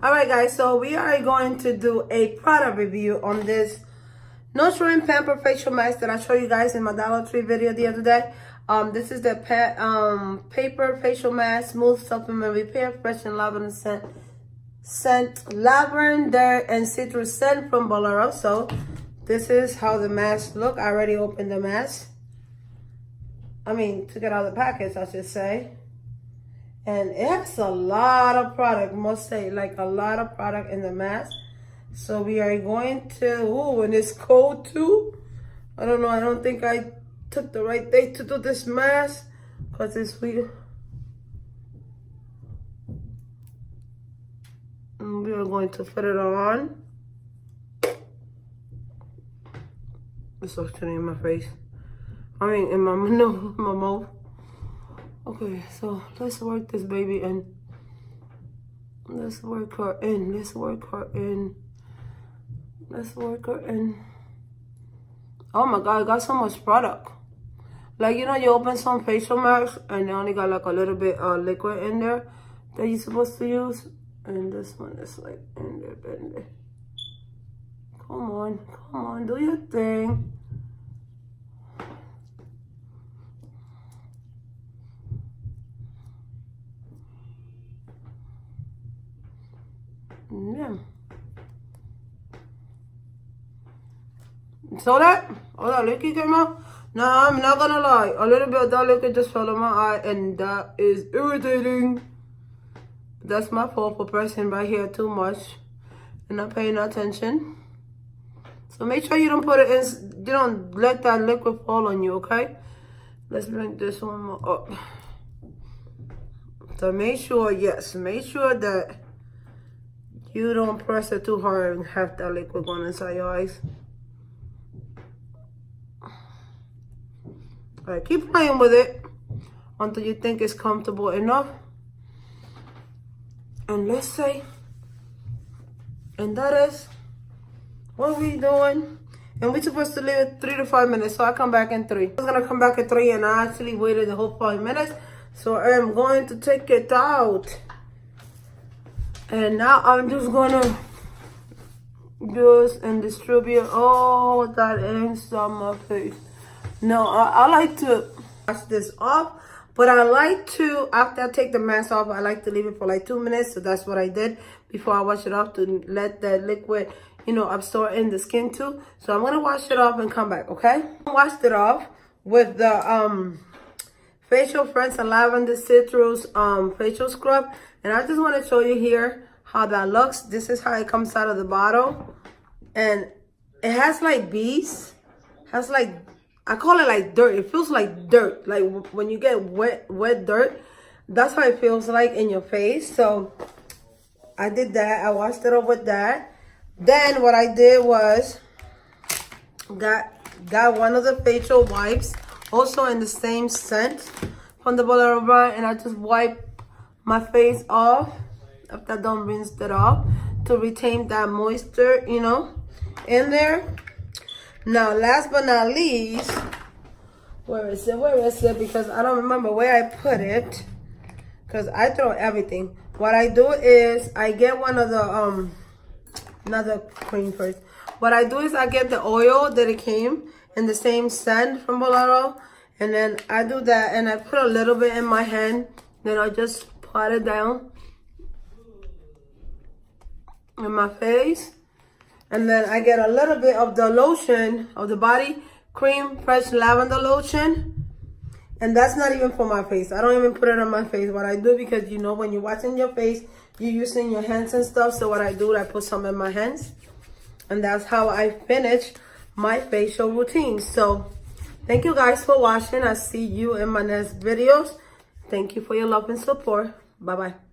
All right, guys, so we are going to do a product review on this Nurturing Pamper Facial Mask that I showed you guys in my Dollar Tree video the other day. This is the paper facial mask, smooth supplement repair, fresh and lavender scent, lavender and citrus scent from Bolero. So this is how the mask look. I already opened the mask. Took it out of the package, I should say. And it has a lot of product, must say, like a lot of product in the mask. So we are going to, and it's cold too. I don't know, I don't think I took the right day to do this mask because it's weird. And we are going to put it on. It's actually in my face. In my nose, my mouth. Okay, so let's work this baby in. Let's work her in. Let's work her in. Let's work her in. Oh my God, I got so much product. Like, you know, you open some facial masks and they only got like a little bit of liquid in there that you're supposed to use. And this one is like in there. Come on, do your thing. Yeah. So that, all that liquid came out. Now, I'm not gonna lie. A little bit of that liquid just fell in my eye, and that is irritating. That's my fault for pressing right here too much and not paying attention. So make sure you don't put it in, you don't let that liquid fall on you, okay? Let's bring this one more up. So make sure, yes, make sure that you don't press it too hard and have that liquid going inside your eyes. All right, keep playing with it until you think it's comfortable enough. And let's say, and that is what we doing. And we're supposed to leave it 3 to 5 minutes, so I come back in 3. I was gonna come back at 3 and I actually waited the whole 5 minutes. So I'm going to take it out. And now I'm just gonna use and distribute all that inside my face. No, I like to wash this off, but I like to, after I take the mask off, I like to leave it for like 2 minutes. So that's what I did before I wash it off, to let that liquid, you know, absorb in the skin too. So I'm gonna wash it off and come back, okay? I washed it off with the Facial Fresh and Lavender Citrus facial scrub. And I just want to show you here how that looks. This is how it comes out of the bottle. And it has like bees. Has like, I call it like dirt. It feels like dirt. Like when you get wet dirt, that's how it feels like in your face. So I did that. I washed it off with that. Then what I did was got one of the facial wipes, also in the same scent from the Bolero brand, and I just wipe my face off after I done rinsed it off to retain that moisture, you know, in there. Now, last but not least, where is it? Because I don't remember where I put it, because I throw everything. What I do is I get one of the not the cream first. What I do is I get the oil that it came in the same scent from Bolero, and then I do that and I put a little bit in my hand. Then I just pat it down in my face, and then I get a little bit of the lotion of the body cream, fresh lavender lotion, and that's not even for my face. I don't even put it on my face. What I do, because you know when you're washing your face, you're using your hands and stuff. So what I do, I put some in my hands, and that's how I finish my facial routine. So thank you guys for watching. I see you in my next videos. Thank you for your love and support. Bye bye.